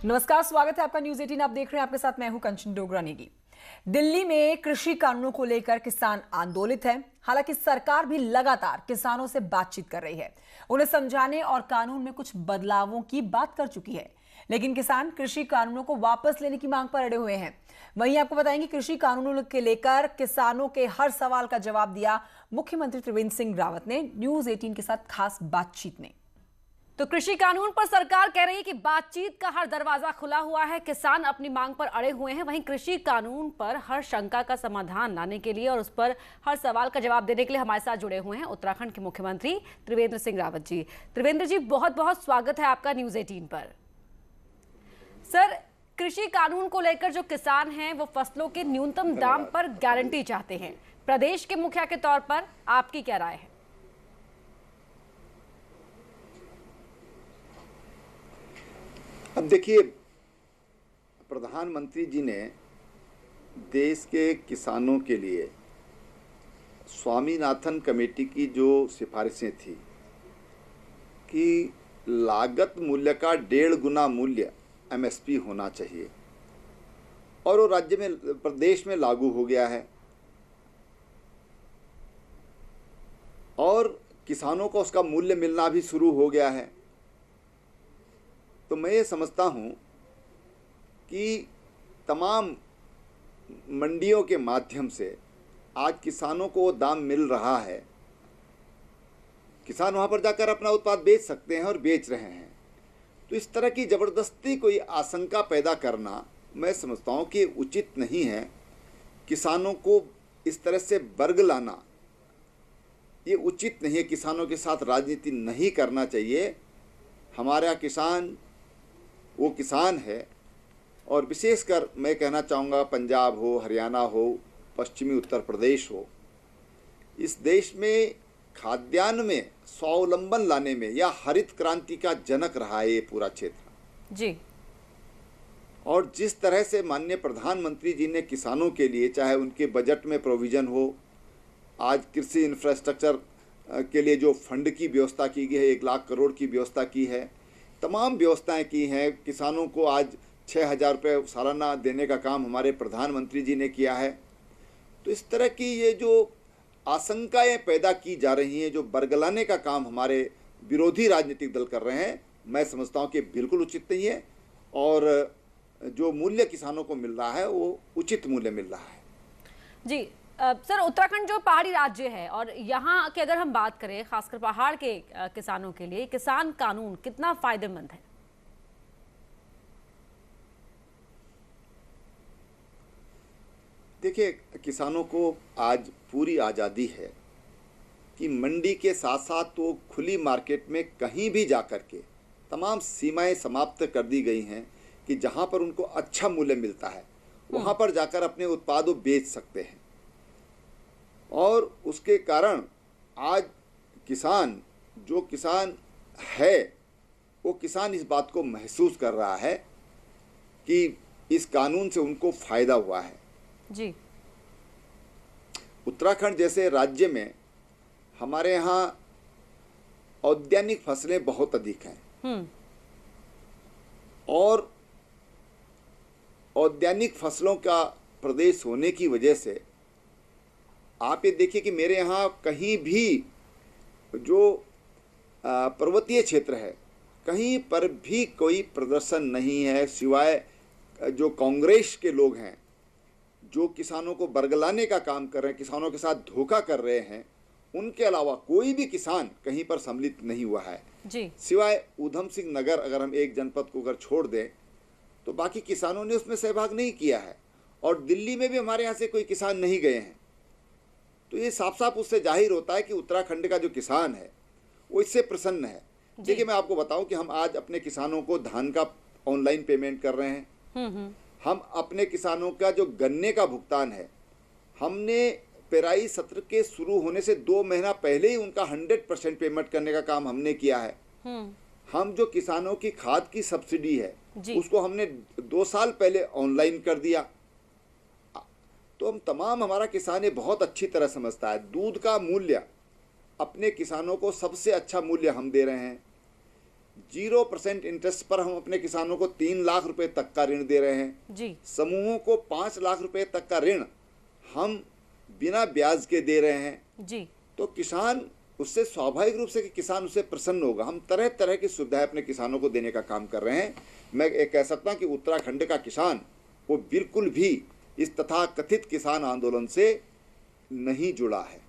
नमस्कार, स्वागत है आपका न्यूज 18। आप देख रहे हैं, आपके साथ मैं हूं कंचन डोगरा नेगी। दिल्ली में कृषि कानूनों को लेकर किसान आंदोलित हैं। हालांकि सरकार भी लगातार किसानों से बातचीत कर रही है, उन्हें समझाने और कानून में कुछ बदलावों की बात कर चुकी है। लेकिन किसान कृषि कानूनों को वापस लेने की मांग पर अड़े हुए हैं। वहीं आपको बताएंगे, कृषि कानूनों के लेकर किसानों के हर सवाल का जवाब दिया मुख्यमंत्री त्रिवेंद्र सिंह रावत ने न्यूज 18 के साथ खास बातचीत में। तो कृषि कानून पर सरकार कह रही है कि बातचीत का हर दरवाजा खुला हुआ है, किसान अपनी मांग पर अड़े हुए हैं। वहीं कृषि कानून पर हर शंका का समाधान लाने के लिए और उस पर हर सवाल का जवाब देने के लिए हमारे साथ जुड़े हुए हैं उत्तराखंड के मुख्यमंत्री त्रिवेंद्र सिंह रावत जी। त्रिवेंद्र जी, बहुत बहुत स्वागत है आपका न्यूज 18 पर। सर, कृषि कानून को लेकर जो किसान हैं वो फसलों के न्यूनतम दाम पर गारंटी चाहते हैं। प्रदेश के मुखिया के तौर पर आपकी क्या राय है? अब देखिए, प्रधानमंत्री जी ने देश के किसानों के लिए स्वामीनाथन कमेटी की जो सिफारिशें थी कि लागत मूल्य का 1.5 गुना मूल्य एमएसपी होना चाहिए, और वो राज्य में, प्रदेश में लागू हो गया है और किसानों को उसका मूल्य मिलना भी शुरू हो गया है। तो मैं ये समझता हूँ कि तमाम मंडियों के माध्यम से आज किसानों को दाम मिल रहा है। किसान वहाँ पर जाकर अपना उत्पाद बेच सकते हैं और बेच रहे हैं। तो इस तरह की ज़बरदस्ती कोई आशंका पैदा करना मैं समझता हूँ कि उचित नहीं है। किसानों को इस तरह से वर्ग लाना ये उचित नहीं है। किसानों के साथ राजनीति नहीं करना चाहिए। हमारा किसान वो किसान है, और विशेषकर मैं कहना चाहूँगा, पंजाब हो, हरियाणा हो, पश्चिमी उत्तर प्रदेश हो, इस देश में खाद्यान्न में स्वावलंबन लाने में या हरित क्रांति का जनक रहा है ये पूरा क्षेत्र जी। और जिस तरह से माननीय प्रधानमंत्री जी ने किसानों के लिए, चाहे उनके बजट में प्रोविज़न हो, आज कृषि इंफ्रास्ट्रक्चर के लिए जो फंड की व्यवस्था की गई है, 1 लाख करोड़ की व्यवस्था की है, तमाम व्यवस्थाएं की हैं। किसानों को आज 6,000 रुपये सालाना देने का काम हमारे प्रधानमंत्री जी ने किया है। तो इस तरह की ये जो आशंकाएं पैदा की जा रही हैं, जो बरगलाने का काम हमारे विरोधी राजनीतिक दल कर रहे हैं, मैं समझता हूं कि बिल्कुल उचित नहीं है। और जो मूल्य किसानों को मिल रहा है वो उचित मूल्य मिल रहा है। जी सर, उत्तराखंड जो पहाड़ी राज्य है और यहाँ की अगर हम बात करें, खासकर पहाड़ के किसानों के लिए किसान कानून कितना फायदेमंद है? देखिए, किसानों को आज पूरी आज़ादी है कि मंडी के साथ साथ वो खुली मार्केट में कहीं भी जाकर के तमाम सीमाएं समाप्त कर दी गई हैं कि जहां पर उनको अच्छा मूल्य मिलता है वहां पर जाकर अपने उत्पादों बेच सकते हैं। और उसके कारण आज किसान, जो किसान है, वो किसान इस बात को महसूस कर रहा है कि इस कानून से उनको फ़ायदा हुआ है। जी। उत्तराखंड जैसे राज्य में हमारे यहाँ औद्यानिक फसलें बहुत अधिक हैं और औद्यानिक फसलों का प्रदेश होने की वजह से आप ये देखिए कि मेरे यहाँ कहीं भी जो पर्वतीय क्षेत्र है, कहीं पर भी कोई प्रदर्शन नहीं है, सिवाय जो कांग्रेस के लोग हैं जो किसानों को बरगलाने का काम कर रहे हैं, किसानों के साथ धोखा कर रहे हैं, उनके अलावा कोई भी किसान कहीं पर सम्मिलित नहीं हुआ है जी। सिवाय ऊधम सिंह नगर, अगर हम एक जनपद को अगर छोड़ दें तो बाकी किसानों ने उसमें सहभाग नहीं किया है। और दिल्ली में भी हमारे यहाँ से कोई किसान नहीं गए हैं। तो ये साफ साफ उससे जाहिर होता है कि उत्तराखंड का जो किसान है वो इससे प्रसन्न है। देखिए, मैं आपको बताऊं कि हम आज अपने किसानों को धान का ऑनलाइन पेमेंट कर रहे हैं। हम अपने किसानों का जो गन्ने का भुगतान है, हमने पेराई सत्र के शुरू होने से 2 महीना पहले ही उनका 100% पेमेंट करने का काम हमने किया है। हम जो किसानों की खाद की सब्सिडी है उसको हमने 2 साल पहले ऑनलाइन कर दिया। तो हम तमाम, हमारा किसान ये बहुत अच्छी तरह समझता है, दूध का मूल्य अपने किसानों को सबसे अच्छा मूल्य हम दे रहे हैं। 0% इंटरेस्ट पर हम अपने किसानों को 3 लाख रुपए तक का ऋण दे रहे हैं जी। समूहों को 5 लाख रुपए तक का ऋण हम बिना ब्याज के दे रहे हैं जी। तो किसान उससे स्वाभाविक रूप से कि किसान उससे प्रसन्न होगा। हम तरह तरह की सुविधाएं अपने किसानों को देने का काम कर रहे हैं। मैं एक कह सकता हूं कि उत्तराखंड का किसान वो बिल्कुल भी इस तथाकथित किसान आंदोलन से नहीं जुड़ा है।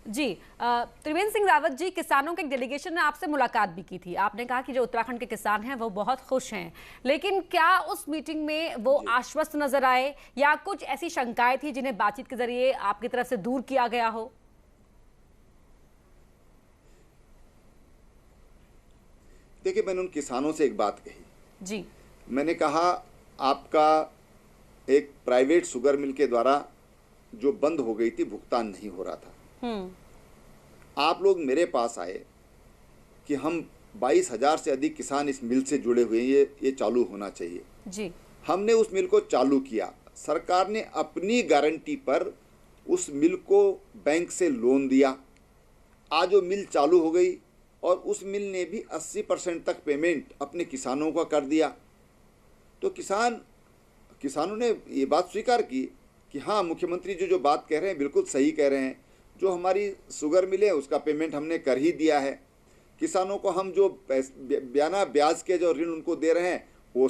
जी। त्रिवेंद्र सिंह रावत जी, किसानों के एक डेलीगेशन ने आपसे मुलाकात भी की थी। आपने कहा कि जो उत्तराखंड के किसान हैं वो बहुत खुश हैं, लेकिन क्या उस मीटिंग में वो आश्वस्त नजर आए या कुछ ऐसी शंकाएं थी जिन्हें बातचीत के जरिए आपकी तरफ से दूर किया गया हो? देखिए, मैंने उन किसानों से एक बात कही जी। मैंने कहा आपका एक प्राइवेट शुगर मिल के द्वारा जो बंद हो गई थी भुगतान नहीं हो रहा था। आप लोग मेरे पास आए कि हम 22,000 से अधिक किसान इस मिल से जुड़े हुए हैं, ये चालू होना चाहिए जी। हमने उस मिल को चालू किया। सरकार ने अपनी गारंटी पर उस मिल को बैंक से लोन दिया। आज वो मिल चालू हो गई और उस मिल ने भी 80% तक पेमेंट अपने किसानों का कर दिया। तो किसानों ने ये बात स्वीकार की कि हाँ, मुख्यमंत्री जो बात कह रहे हैं बिल्कुल सही कह रहे हैं। जो हमारी शुगर मिल है उसका पेमेंट हमने कर ही दिया है। किसानों को हम जो बिना ब्याज के जो ऋण उनको दे रहे हैं वो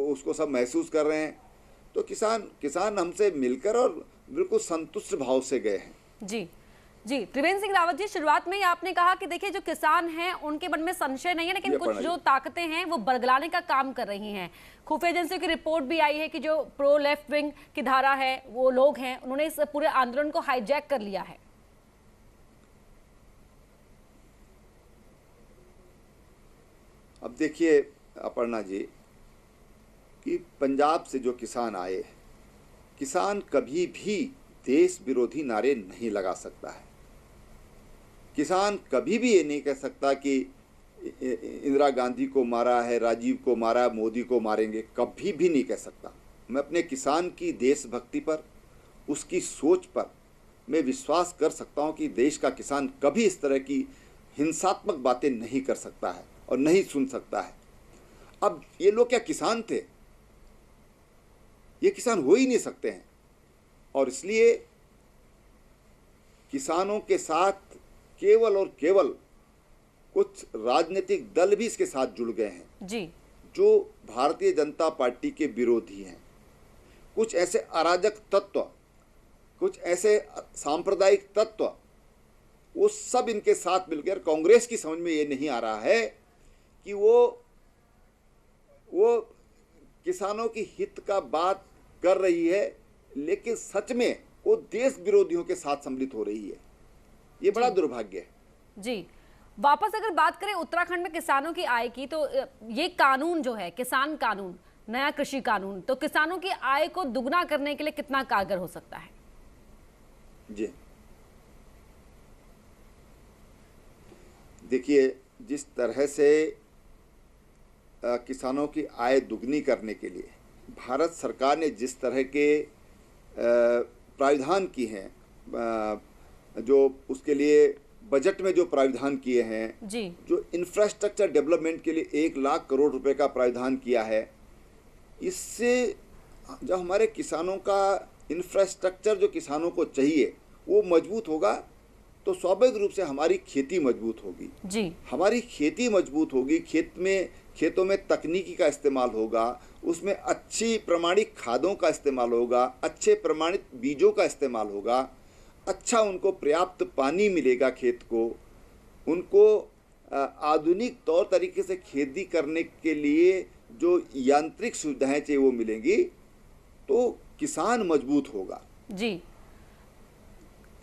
उसको सब महसूस कर रहे हैं। तो किसान हमसे मिलकर और बिल्कुल संतुष्ट भाव से गए हैं। जी। जी, त्रिवेंद्र सिंह रावत जी, शुरुआत में ही आपने कहा कि देखिए जो किसान हैं उनके मन में संशय नहीं है, लेकिन कुछ जो ताकतें हैं वो बरगलाने का काम कर रही हैं। खुफिया एजेंसियों की रिपोर्ट भी आई है कि जो प्रो लेफ्ट विंग की धारा है वो लोग हैं, उन्होंने इस पूरे आंदोलन को हाईजैक कर लिया है। अब देखिए अपर्णा जी कि पंजाब से जो किसान आए, किसान कभी भी देश विरोधी नारे नहीं लगा सकता है। किसान कभी भी ये नहीं कह सकता कि इंदिरा गांधी को मारा है, राजीव को मारा, मोदी को मारेंगे, कभी भी नहीं कह सकता। मैं अपने किसान की देशभक्ति पर, उसकी सोच पर मैं विश्वास कर सकता हूं कि देश का किसान कभी इस तरह की हिंसात्मक बातें नहीं कर सकता है और नहीं सुन सकता है। अब ये लोग क्या किसान थे? ये किसान हो ही नहीं सकते हैं और इसलिए किसानों के साथ केवल और केवल कुछ राजनीतिक दल भी इसके साथ जुड़ गए हैं जी। जो भारतीय जनता पार्टी के विरोधी हैं। कुछ ऐसे अराजक तत्व, कुछ ऐसे सांप्रदायिक तत्व, वो सब इनके साथ मिलकर कांग्रेस की समझ में ये नहीं आ रहा है कि वो किसानों की हित का बात कर रही है, लेकिन सच में वो देश विरोधियों के साथ सम्मिलित हो रही है। ये बड़ा दुर्भाग्य है। जी, वापस अगर बात करें उत्तराखंड में किसानों की आय की, तो ये कानून जो है, किसान कानून, नया कृषि कानून, तो किसानों की आय को दुगना करने के लिए कितना कारगर हो सकता है? जी, देखिए, जिस तरह से किसानों की आय दुगनी करने के लिए भारत सरकार ने जिस तरह के प्राविधान किए हैं, जो उसके लिए बजट में जो प्राविधान किए हैं जी, जो इंफ्रास्ट्रक्चर डेवलपमेंट के लिए 1 लाख करोड़ रुपए का प्राविधान किया है, इससे जब हमारे किसानों का इंफ्रास्ट्रक्चर जो किसानों को चाहिए वो मजबूत होगा तो स्वाभाविक रूप से हमारी खेती मजबूत होगी। जी, हमारी खेती मजबूत होगी, खेतों में तकनीकी का इस्तेमाल होगा, उसमें अच्छी प्रमाणित खादों का इस्तेमाल होगा, अच्छे प्रमाणित बीजों का इस्तेमाल होगा, अच्छा उनको पर्याप्त पानी मिलेगा, खेत को उनको आधुनिक तौर तरीके से खेती करने के लिए जो यांत्रिक सुविधाएं चाहिए वो मिलेंगी, तो किसान मजबूत होगा। जी,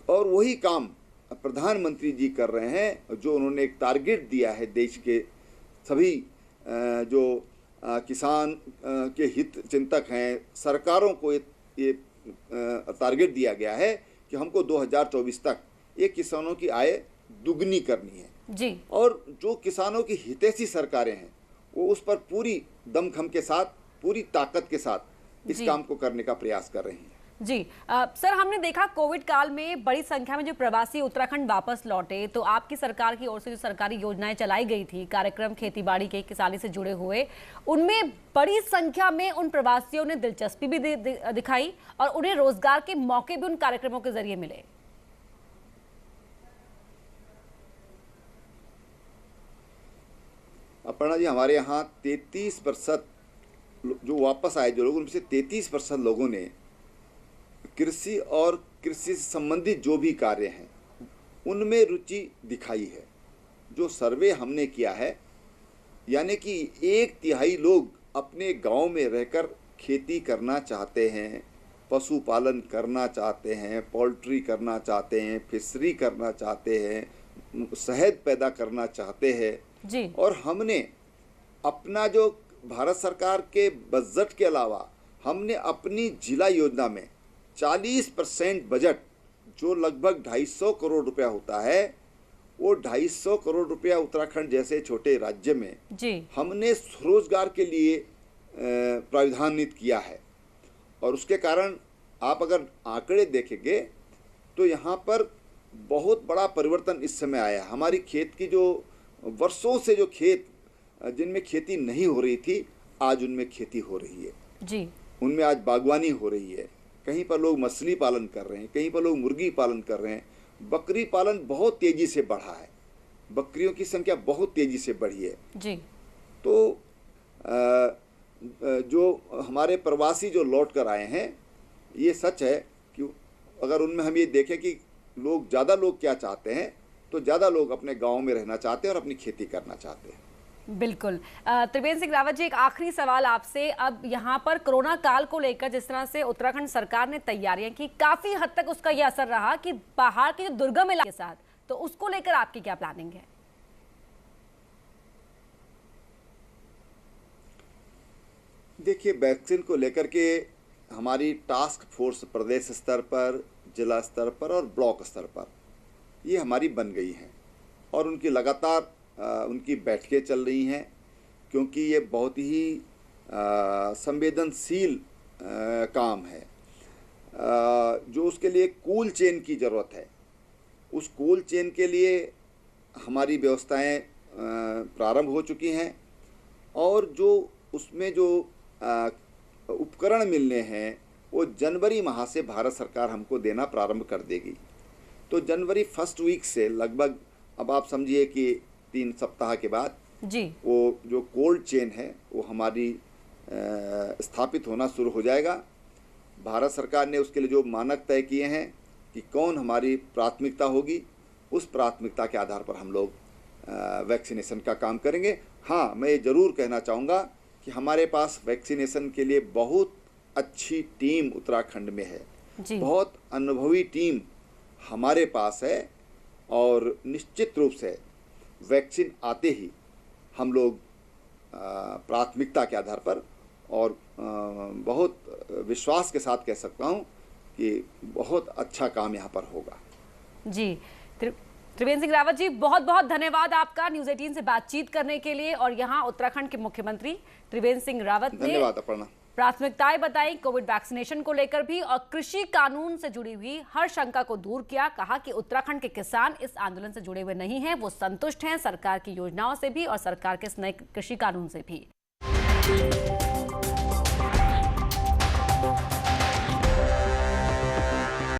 और वही काम प्रधानमंत्री जी कर रहे हैं, जो उन्होंने एक टारगेट दिया है देश के सभी जो किसान के हित चिंतक हैं, सरकारों को ये टारगेट दिया गया है कि हमको 2024 तक ये किसानों की आय दुगनी करनी है जी। और जो किसानों की हितैषी सरकारें हैं वो उस पर पूरी दमखम के साथ, पूरी ताकत के साथ इस काम को करने का प्रयास कर रही हैं। जी सर, हमने देखा कोविड काल में बड़ी संख्या में जो प्रवासी उत्तराखंड वापस लौटे, तो आपकी सरकार की ओर से जो सरकारी योजनाएं चलाई गई थी, कार्यक्रम खेतीबाड़ी के किसानी से जुड़े हुए, उनमें बड़ी संख्या में उन प्रवासियों ने दिलचस्पी भी दिखाई और उन्हें रोजगार के मौके भी उन कार्यक्रमों के जरिए मिले। अपर्णा जी, हमारे यहाँ 33% जो वापस आए जो लोग, उनमें से 33% लोगों ने कृषि और कृषि से संबंधित जो भी कार्य हैं उनमें रुचि दिखाई है। जो सर्वे हमने किया है, यानी कि 1/3 लोग अपने गांव में रहकर खेती करना चाहते हैं, पशुपालन करना चाहते हैं, पोल्ट्री करना चाहते हैं, फिशरी करना चाहते हैं, शहद पैदा करना चाहते हैं जी। और हमने अपना जो भारत सरकार के बजट के अलावा हमने अपनी जिला योजना में 40% बजट, जो लगभग 250 करोड़ रुपया होता है, वो 250 करोड़ रुपया उत्तराखंड जैसे छोटे राज्य में जी हमने स्वरोजगार के लिए प्राविधानित किया है। और उसके कारण आप अगर आंकड़े देखेंगे तो यहाँ पर बहुत बड़ा परिवर्तन इस समय आया है। हमारी खेत की जो वर्षों से जो खेत जिनमें खेती नहीं हो रही थी, आज उनमें खेती हो रही है जी। उनमें आज बागवानी हो रही है। कहीं पर लोग मछली पालन कर रहे हैं, कहीं पर लोग मुर्गी पालन कर रहे हैं। बकरी पालन बहुत तेज़ी से बढ़ा है, बकरियों की संख्या बहुत तेज़ी से बढ़ी है जी। तो जो हमारे प्रवासी जो लौट कर आए हैं, ये सच है कि अगर उनमें हम ये देखें कि ज़्यादा लोग क्या चाहते हैं, तो ज़्यादा लोग अपने गाँव में रहना चाहते हैं और अपनी खेती करना चाहते हैं। बिल्कुल। त्रिवेंद्र सिंह रावत जी, एक आखिरी सवाल आपसे। अब यहाँ पर कोरोना काल को लेकर जिस तरह से उत्तराखंड सरकार ने तैयारियां की, काफी हद तक उसका यह असर रहा कि पहाड़ के जो दुर्गम इलाके के साथ, तो उसको लेकर आपकी क्या प्लानिंग है? देखिए, वैक्सीन को लेकर के हमारी टास्क फोर्स प्रदेश स्तर पर, जिला स्तर पर और ब्लॉक स्तर पर ये हमारी बन गई हैं और उनकी लगातार उनकी बैठकें चल रही हैं, क्योंकि ये बहुत ही संवेदनशील काम है। जो उसके लिए कूल चेन की ज़रूरत है, उस कूल चेन के लिए हमारी व्यवस्थाएं प्रारंभ हो चुकी हैं और जो उसमें जो उपकरण मिलने हैं वो जनवरी माह से भारत सरकार हमको देना प्रारंभ कर देगी। तो जनवरी फर्स्ट वीक से लगभग, अब आप समझिए कि 3 सप्ताह के बाद जी वो जो कोल्ड चेन है वो हमारी स्थापित होना शुरू हो जाएगा। भारत सरकार ने उसके लिए जो मानक तय किए हैं कि कौन हमारी प्राथमिकता होगी, उस प्राथमिकता के आधार पर हम लोग वैक्सीनेशन का काम करेंगे। हाँ, मैं ये ज़रूर कहना चाहूँगा कि हमारे पास वैक्सीनेशन के लिए बहुत अच्छी टीम उत्तराखंड में है जी। बहुत अनुभवी टीम हमारे पास है और निश्चित रूप से वैक्सीन आते ही हम लोग प्राथमिकता के आधार पर और बहुत विश्वास के साथ कह सकता हूँ कि बहुत अच्छा काम यहाँ पर होगा। जी, त्रिवेंद्र सिंह रावत जी, बहुत बहुत धन्यवाद आपका न्यूज़ 18 से बातचीत करने के लिए। और यहाँ उत्तराखंड के मुख्यमंत्री त्रिवेंद्र सिंह रावत ने धन्यवाद अपर्णा। प्राथमिकताएं बताई कोविड वैक्सीनेशन को लेकर भी और कृषि कानून से जुड़ी हुई हर शंका को दूर किया। कहा कि उत्तराखंड के किसान इस आंदोलन से जुड़े हुए नहीं हैं, वो संतुष्ट हैं सरकार की योजनाओं से भी और सरकार के इस नए कृषि कानून से भी।